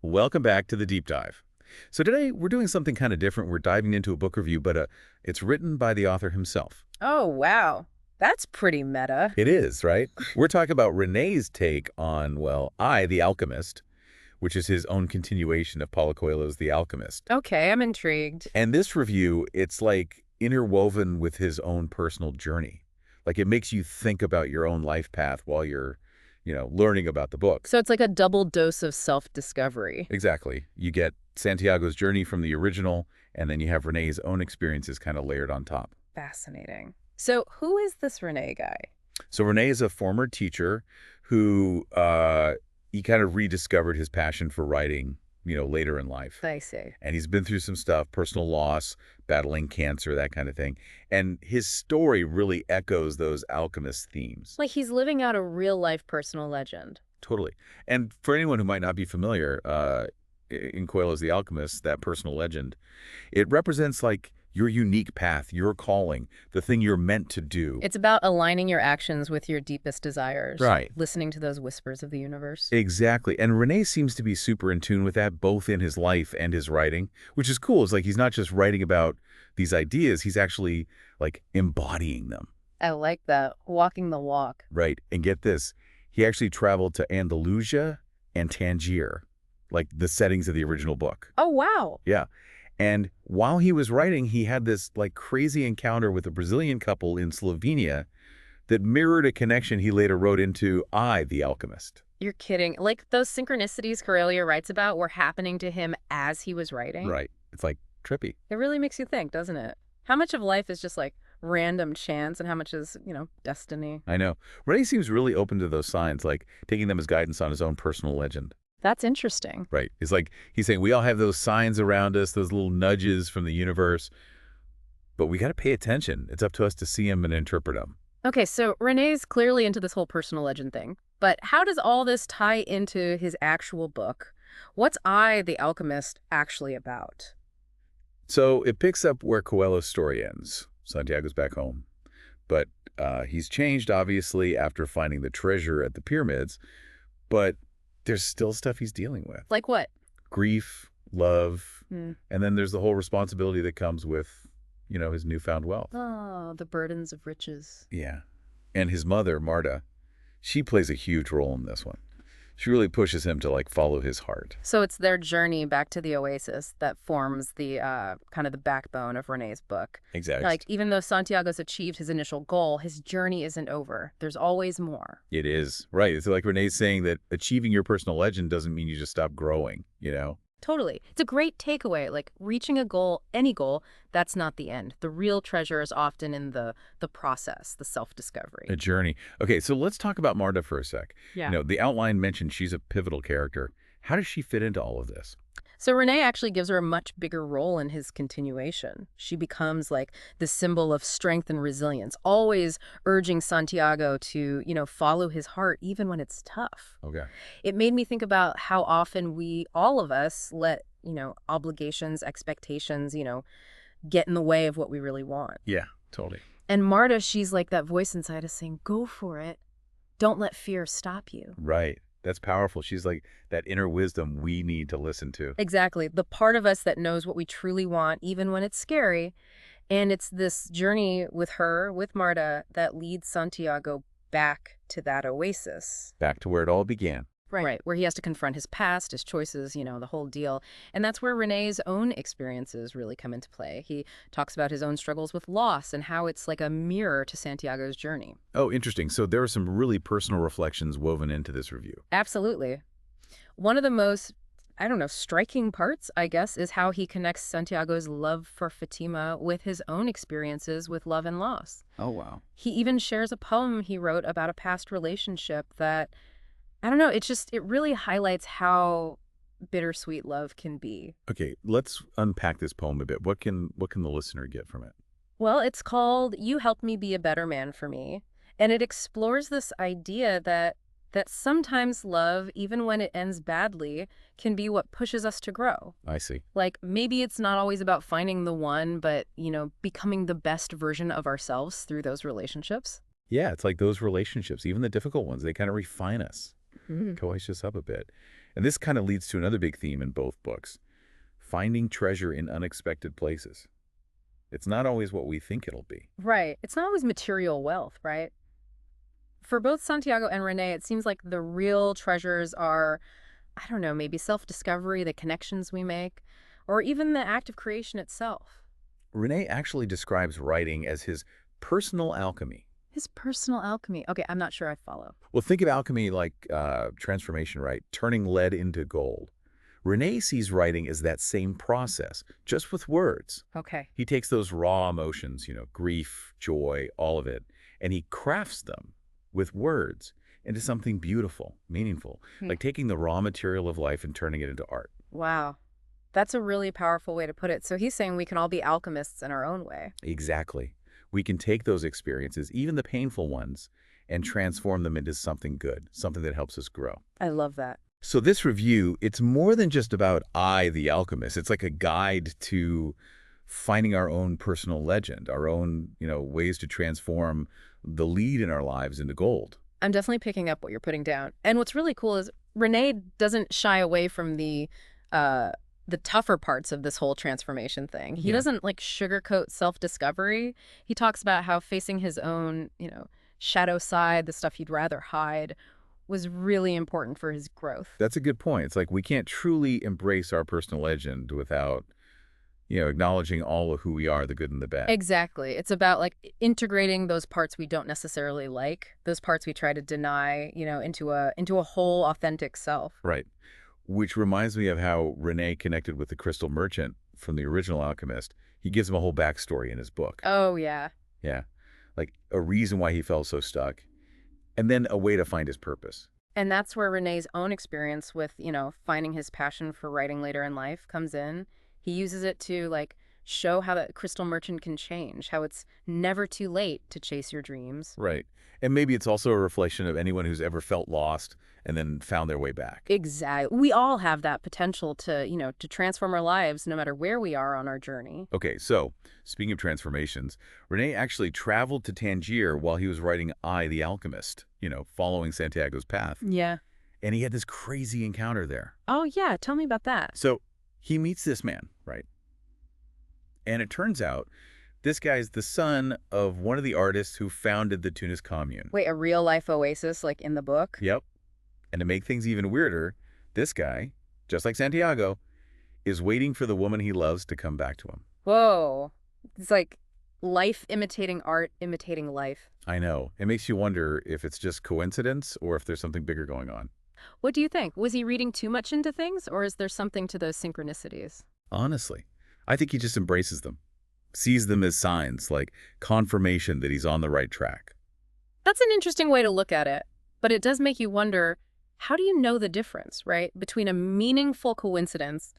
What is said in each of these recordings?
Welcome back to the Deep Dive. So today we're doing something kind of different. We're diving into a book review, but it's written by the author himself. Oh, wow. That's pretty meta. It is, right? We're talking about René's take on, well, The Alchemist, which is his own continuation of Paulo Coelho's The Alchemist. Okay, I'm intrigued. And this review, it's like interwoven with his own personal journey. Like it makes you think about your own life path while you're, learning about the book. So it's like a double dose of self-discovery. Exactly. You get Santiago's journey from the original, and then you have René's own experiences kind of layered on top. Fascinating. So who is this René guy? So René is a former teacher who he kind of rediscovered his passion for writing, later in life. I see. And he's been through some stuff, personal loss, battling cancer, that kind of thing. And his story really echoes those alchemist themes. Like he's living out a real-life personal legend. Totally. And for anyone who might not be familiar, in Coelho's The Alchemist, that personal legend, it represents like your unique path, your calling, the thing you're meant to do. It's about aligning your actions with your deepest desires. Right. Listening to those whispers of the universe. Exactly. And René seems to be super in tune with that, both in his life and his writing, which is cool. It's like he's not just writing about these ideas, he's actually like embodying them. I like that. Walking the walk. Right. And get this, he actually traveled to Andalusia and Tangier, like the settings of the original book. Oh, wow. Yeah. And while he was writing, he had this like crazy encounter with a Brazilian couple in Slovenia that mirrored a connection he later wrote into The Alchemist. You're kidding. Like those synchronicities Coelho writes about were happening to him as he was writing. Right. It's like trippy. It really makes you think, doesn't it? How much of life is just like random chance and how much is, destiny? I know. René seems really open to those signs, like taking them as guidance on his own personal legend. That's interesting. Right. It's like he's saying we all have those signs around us, those little nudges from the universe, but we got to pay attention. It's up to us to see them and interpret them. Okay, so René's clearly into this whole personal legend thing, but how does all this tie into his actual book? What's The Alchemist actually about? So it picks up where Coelho's story ends. Santiago's back home. But he's changed, obviously, after finding the treasure at the pyramids. But there's still stuff he's dealing with. Like what? Grief, love, and then there's the whole responsibility that comes with, his newfound wealth. Oh, the burdens of riches. Yeah. And his mother, Marta, she plays a huge role in this one. She really pushes him to like follow his heart. So it's their journey back to the oasis that forms the kind of the backbone of René's book. Exactly. Like even though Santiago's achieved his initial goal, his journey isn't over. There's always more. It is. Right. It's like René's saying that achieving your personal legend doesn't mean you just stop growing, Totally. It's a great takeaway. Like reaching a goal, any goal, that's not the end. The real treasure is often in the process, the self-discovery. A journey. Okay, so let's talk about Marta for a sec. Yeah. The outline mentioned she's a pivotal character. How does she fit into all of this? So René actually gives her a much bigger role in his continuation. She becomes like the symbol of strength and resilience, always urging Santiago to, follow his heart even when it's tough. Okay. It made me think about how often all of us let, obligations, expectations, get in the way of what we really want. Yeah, totally. And Marta, she's like that voice inside us saying, go for it. Don't let fear stop you. Right. That's powerful. She's like that inner wisdom we need to listen to. Exactly. The part of us that knows what we truly want, even when it's scary. And it's this journey with her, with Marta, that leads Santiago back to that oasis. Back to where it all began. Right. Where he has to confront his past, his choices, the whole deal. And that's where René's own experiences really come into play. He talks about his own struggles with loss and how it's like a mirror to Santiago's journey. Oh, interesting. So there are some really personal reflections woven into this review. Absolutely. One of the most, striking parts, I guess, is how he connects Santiago's love for Fatima with his own experiences with love and loss. Oh, wow. He even shares a poem he wrote about a past relationship that, it really highlights how bittersweet love can be. Okay, let's unpack this poem a bit. What can the listener get from it? Well, it's called You Helped Me Be a Better Man for Me. And it explores this idea that sometimes love, even when it ends badly, can be what pushes us to grow. I see. Like maybe it's not always about finding the one, but, becoming the best version of ourselves through those relationships. Yeah, it's like those relationships, even the difficult ones, they kind of refine us. Mm. Coax us up a bit. And this kind of leads to another big theme in both books, finding treasure in unexpected places. It's not always what we think it'll be. Right. It's not always material wealth, right? For both Santiago and Renee, it seems like the real treasures are, I don't know, maybe self-discovery, the connections we make, or even the act of creation itself. Renee actually describes writing as his personal alchemy. His personal alchemy. Okay, I'm not sure I follow. Well, think of alchemy like transformation, right? Turning lead into gold. Renee sees writing as that same process, just with words. Okay. He takes those raw emotions, grief, joy, all of it, and he crafts them with words into something beautiful, meaningful, like taking the raw material of life and turning it into art. Wow. That's a really powerful way to put it. So he's saying we can all be alchemists in our own way. Exactly. We can take those experiences, even the painful ones, and transform them into something good, something that helps us grow. I love that. So this review, it's more than just about I, the alchemist. It's like a guide to finding our own personal legend, our own, ways to transform the lead in our lives into gold. I'm definitely picking up what you're putting down. And what's really cool is Renee doesn't shy away from the tougher parts of this whole transformation thing. He doesn't like sugarcoat self-discovery. He talks about how facing his own, shadow side, the stuff he'd rather hide, was really important for his growth. That's a good point. It's like we can't truly embrace our personal legend without, acknowledging all of who we are, the good and the bad. Exactly. It's about like integrating those parts we don't necessarily like, those parts we try to deny, into a whole authentic self. Right. Which reminds me of how Renee connected with the crystal merchant from the original Alchemist. He gives him a whole backstory in his book. Oh, yeah. Yeah. Like a reason why he felt so stuck, and then a way to find his purpose. And that's where Renee's own experience with, finding his passion for writing later in life comes in. He uses it to, like, show how the crystal merchant can change, how it's never too late to chase your dreams. Right. And maybe it's also a reflection of anyone who's ever felt lost and then found their way back. Exactly. We all have that potential to, to transform our lives no matter where we are on our journey. Okay, so speaking of transformations, Renee actually traveled to Tangier while he was writing I, the Alchemist, following Santiago's path. Yeah. And he had this crazy encounter there. Oh, yeah. Tell me about that. So he meets this man, right? And it turns out this guy's the son of one of the artists who founded the Tunis commune. Wait, a real life oasis like in the book? Yep. And to make things even weirder, this guy, just like Santiago, is waiting for the woman he loves to come back to him. Whoa. It's like life imitating art, imitating life. I know. It makes you wonder if it's just coincidence or if there's something bigger going on. What do you think? Was he reading too much into things, or is there something to those synchronicities? Honestly, I think he just embraces them, sees them as signs, like confirmation that he's on the right track. That's an interesting way to look at it, but it does make you wonder, how do you know the difference, right, between a meaningful coincidence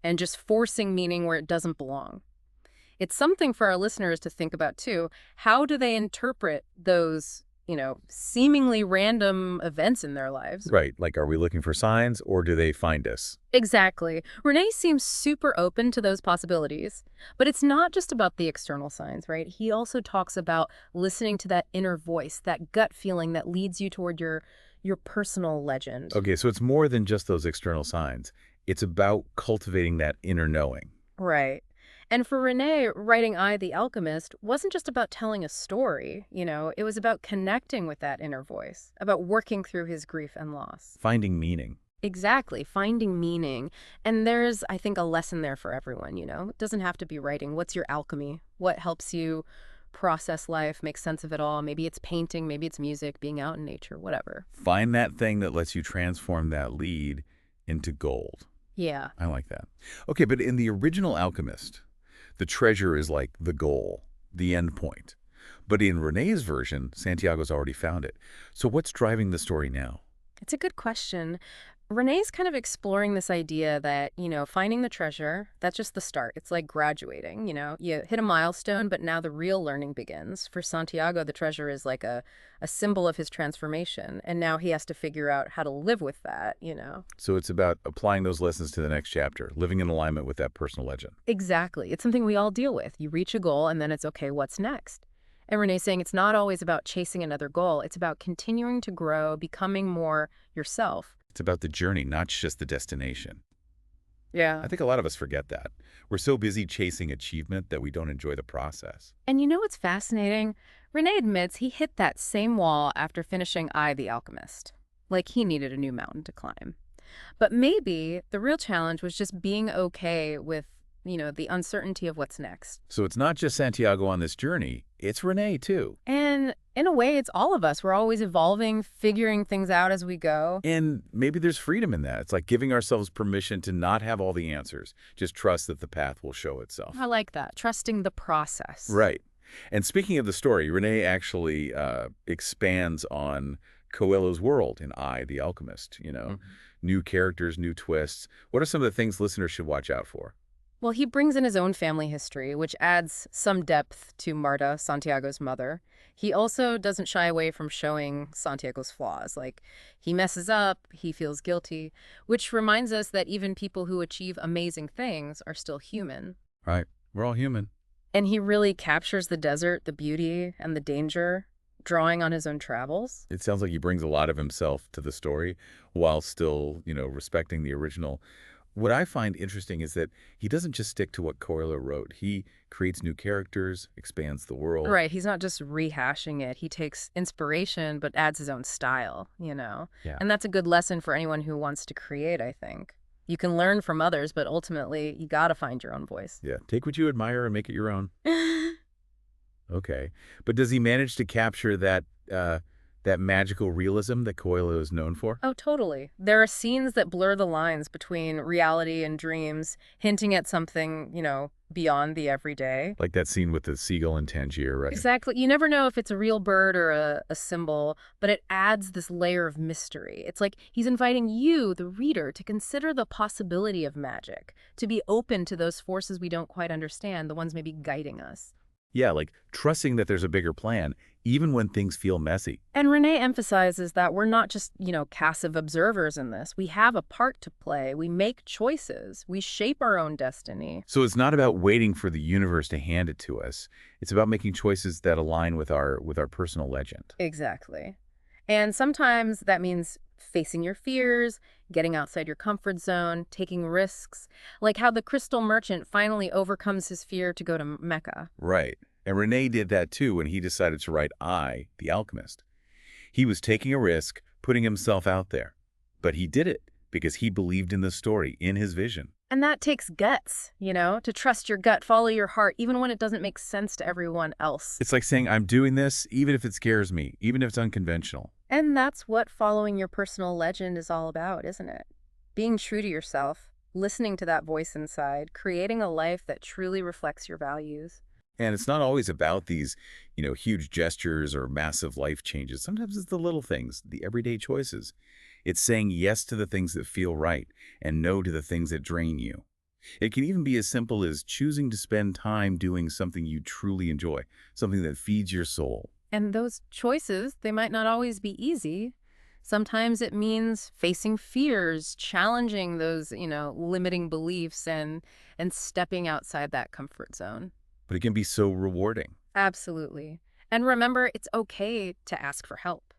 and just forcing meaning where it doesn't belong? It's something for our listeners to think about, too. How do they interpret those, seemingly random events in their lives? Right. Like, are we looking for signs or do they find us? Exactly. Renee seems super open to those possibilities. But it's not just about the external signs, right? He also talks about listening to that inner voice, that gut feeling that leads you toward your personal legend. Okay, so it's more than just those external signs. It's about cultivating that inner knowing. Right. And for Renee, writing I, the Alchemist wasn't just about telling a story, it was about connecting with that inner voice, about working through his grief and loss. Finding meaning. Exactly, finding meaning. And there's, I think, a lesson there for everyone, It doesn't have to be writing. What's your alchemy? What helps you process life, make sense of it all? Maybe it's painting, maybe it's music, being out in nature, whatever. Find that thing that lets you transform that lead into gold. Yeah. I like that. Okay, but in the original Alchemist, the treasure is like the goal, the end point. But in Renee's version, Santiago's already found it. So what's driving the story now? It's a good question. Renee's kind of exploring this idea that, finding the treasure, that's just the start. It's like graduating, You hit a milestone, but now the real learning begins. For Santiago, the treasure is like a symbol of his transformation, and now he has to figure out how to live with that, So it's about applying those lessons to the next chapter, living in alignment with that personal legend. Exactly. It's something we all deal with. You reach a goal, and then it's, okay, what's next? And Renee's saying it's not always about chasing another goal. It's about continuing to grow, becoming more yourself. It's about the journey, not just the destination. Yeah. I think a lot of us forget that. We're so busy chasing achievement that we don't enjoy the process. And you know what's fascinating? Renee admits he hit that same wall after finishing I, the Alchemist. Like he needed a new mountain to climb. But maybe the real challenge was just being okay with, the uncertainty of what's next. So it's not just Santiago on this journey, it's Renee too. And in a way, it's all of us. We're always evolving, figuring things out as we go. And maybe there's freedom in that. It's like giving ourselves permission to not have all the answers. Just trust that the path will show itself. I like that. Trusting the process. Right. And speaking of the story, Renee actually expands on Coelho's world in I, the Alchemist, New characters, new twists. What are some of the things listeners should watch out for? Well, he brings in his own family history, which adds some depth to Marta, Santiago's mother. He also doesn't shy away from showing Santiago's flaws. Like, he messes up, he feels guilty, which reminds us that even people who achieve amazing things are still human. Right. We're all human. And he really captures the desert, the beauty, and the danger, drawing on his own travels. It sounds like he brings a lot of himself to the story while still, respecting the original. What I find interesting is that he doesn't just stick to what Coelho wrote. He creates new characters, expands the world. Right, he's not just rehashing it. He takes inspiration but adds his own style. Yeah. And that's a good lesson for anyone who wants to create, I think. You can learn from others, but ultimately, you gotta find your own voice. Yeah. Take what you admire and make it your own. Okay. But does he manage to capture that magical realism that Coelho is known for? Oh, totally. There are scenes that blur the lines between reality and dreams, hinting at something, beyond the everyday. Like that scene with the seagull in Tangier, right? Exactly. You never know if it's a real bird or a symbol, but it adds this layer of mystery. It's like he's inviting you, the reader, to consider the possibility of magic, to be open to those forces we don't quite understand, the ones maybe guiding us. Yeah, like trusting that there's a bigger plan, even when things feel messy. And Renee emphasizes that we're not just, passive observers in this. We have a part to play. We make choices. We shape our own destiny. So it's not about waiting for the universe to hand it to us. It's about making choices that align with our personal legend. Exactly. And sometimes that means facing your fears, getting outside your comfort zone, taking risks, like how the crystal merchant finally overcomes his fear to go to Mecca. Right. And Renee did that too when he decided to write I, the Alchemist. He was taking a risk, putting himself out there. But he did it because he believed in the story, in his vision. And that takes guts, to trust your gut, follow your heart, even when it doesn't make sense to everyone else. It's like saying, I'm doing this even if it scares me, even if it's unconventional. And that's what following your personal legend is all about, isn't it? Being true to yourself, listening to that voice inside, creating a life that truly reflects your values. And it's not always about these, huge gestures or massive life changes. Sometimes it's the little things, the everyday choices. It's saying yes to the things that feel right and no to the things that drain you. It can even be as simple as choosing to spend time doing something you truly enjoy, something that feeds your soul. And those choices, they might not always be easy. Sometimes it means facing fears, challenging those, limiting beliefs and stepping outside that comfort zone. But it can be so rewarding. Absolutely. And remember, it's okay to ask for help.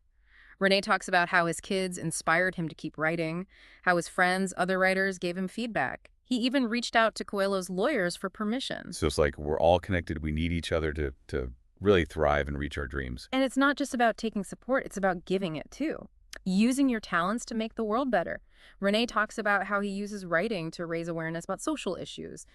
Renee talks about how his kids inspired him to keep writing, how his friends, other writers, gave him feedback. He even reached out to Coelho's lawyers for permission. So it's like we're all connected. We need each other to really thrive and reach our dreams. And it's not just about taking support, it's about giving it too. Using your talents to make the world better. Renee talks about how he uses writing to raise awareness about social issues,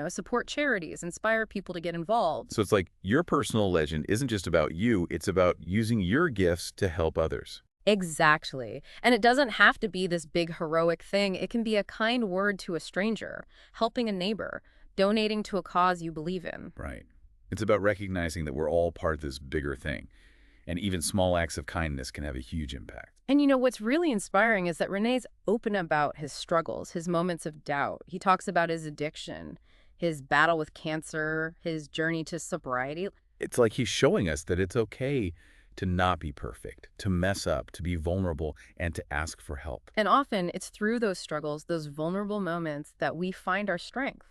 support charities, inspire people to get involved. So it's like your personal legend isn't just about you, it's about using your gifts to help others. Exactly. And it doesn't have to be this big heroic thing. It can be a kind word to a stranger, helping a neighbor, donating to a cause you believe in. Right. It's about recognizing that we're all part of this bigger thing. And even small acts of kindness can have a huge impact. And what's really inspiring is that Renee's open about his struggles, his moments of doubt. He talks about his addiction, his battle with cancer, his journey to sobriety. It's like he's showing us that it's okay to not be perfect, to mess up, to be vulnerable, and to ask for help. And often it's through those struggles, those vulnerable moments, that we find our strength,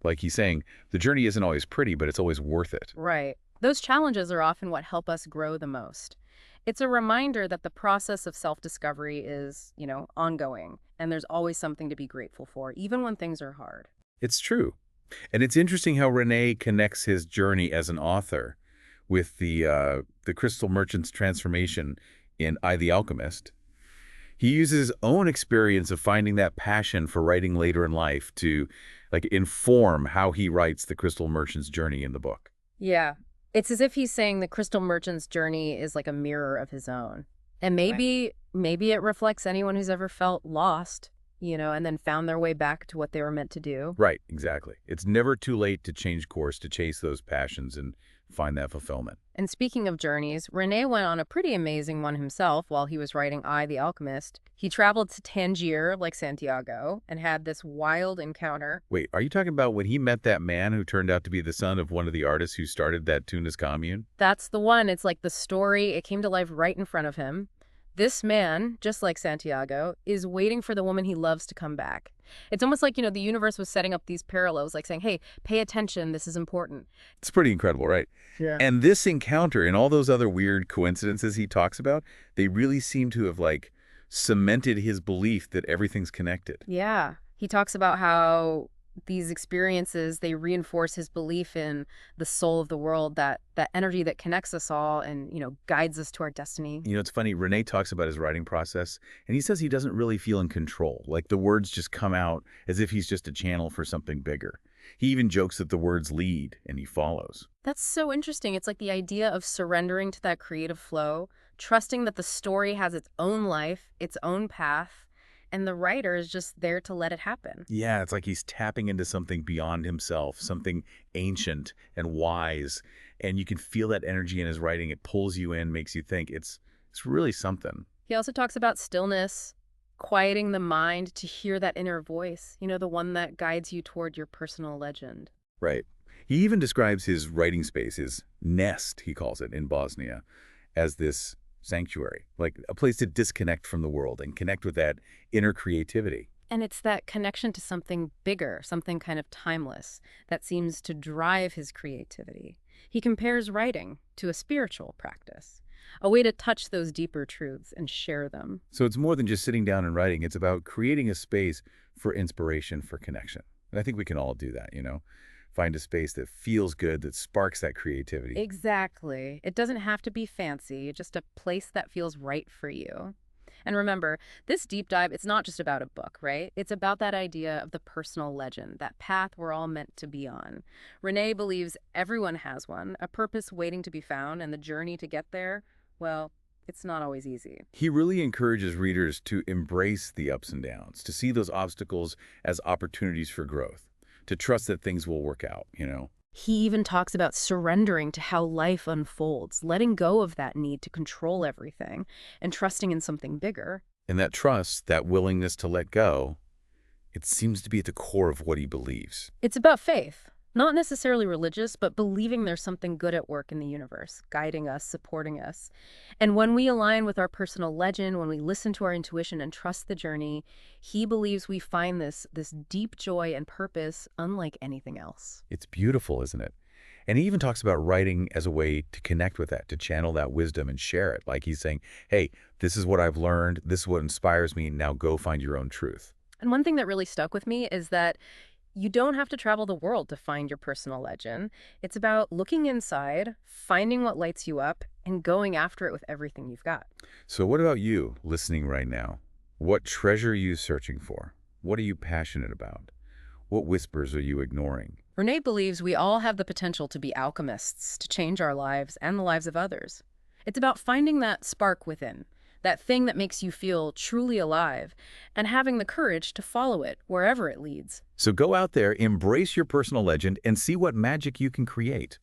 Like he's saying, the journey isn't always pretty, but it's always worth it. Right. Those challenges are often what help us grow the most. It's a reminder that the process of self-discovery is, ongoing, and there's always something to be grateful for, even when things are hard. It's true. And it's interesting how Rene connects his journey as an author with the crystal merchant's transformation in I, the Alchemist. He uses his own experience of finding that passion for writing later in life to inform how he writes the crystal merchant's journey in the book. Yeah. It's as if he's saying the crystal merchant's journey is like a mirror of his own. And Right. maybe it reflects anyone who's ever felt lost, and then found their way back to what they were meant to do. Right, exactly. It's never too late to change course, to chase those passions and find that fulfillment. And speaking of journeys, Rene went on a pretty amazing one himself while he was writing I, the Alchemist. He traveled to Tangier, like Santiago, and had this wild encounter. Wait, are you talking about when he met that man who turned out to be the son of one of the artists who started that Tunis commune? That's the one. It's like the story, it came to life right in front of him. This man, just like Santiago, is waiting for the woman he loves to come back. It's almost like, the universe was setting up these parallels, like saying, hey, pay attention, this is important. It's pretty incredible, right? Yeah. And this encounter and all those other weird coincidences he talks about, they really seem to have cemented his belief that everything's connected. Yeah. He talks about how these experiences, they reinforce his belief in the soul of the world, that energy that connects us all and, guides us to our destiny. It's funny, Rene talks about his writing process, and he says he doesn't really feel in control. Like the words just come out as if he's just a channel for something bigger. He even jokes that the words lead and he follows. That's so interesting. It's like the idea of surrendering to that creative flow, trusting that the story has its own life, its own path, and the writer is just there to let it happen. Yeah, it's like he's tapping into something beyond himself, something ancient and wise. And you can feel that energy in his writing. It pulls you in, makes you think. It's really something. He also talks about stillness, quieting the mind to hear that inner voice, the one that guides you toward your personal legend. Right. He even describes his writing space, his nest, he calls it, in Bosnia, as this sanctuary, like a place to disconnect from the world and connect with that inner creativity. And it's that connection to something bigger, something kind of timeless, that seems to drive his creativity. He compares writing to a spiritual practice, a way to touch those deeper truths and share them. So it's more than just sitting down and writing. It's about creating a space for inspiration, for connection. And I think we can all do that. Find a space that feels good, that sparks that creativity. Exactly. It doesn't have to be fancy, just a place that feels right for you. And remember, this deep dive, it's not just about a book, right? It's about that idea of the personal legend, that path we're all meant to be on. Renee believes everyone has one, a purpose waiting to be found, and the journey to get there, well, it's not always easy. He really encourages readers to embrace the ups and downs, to see those obstacles as opportunities for growth, to trust that things will work out. He even talks about surrendering to how life unfolds, letting go of that need to control everything, and trusting in something bigger. And that trust, that willingness to let go, it seems to be at the core of what he believes. It's about faith, not necessarily religious, but believing there's something good at work in the universe, guiding us, supporting us. And when we align with our personal legend, when we listen to our intuition and trust the journey, he believes we find this deep joy and purpose unlike anything else. It's beautiful, isn't it? And he even talks about writing as a way to connect with that, to channel that wisdom and share it. Like he's saying, hey, this is what I've learned. This is what inspires me. Now go find your own truth. And one thing that really stuck with me is that you don't have to travel the world to find your personal legend. It's about looking inside, finding what lights you up, and going after it with everything you've got. So what about you listening right now? What treasure are you searching for? What are you passionate about? What whispers are you ignoring? Renee believes we all have the potential to be alchemists, to change our lives and the lives of others. It's about finding that spark within, that thing that makes you feel truly alive, and having the courage to follow it wherever it leads. So go out there, embrace your personal legend, and see what magic you can create.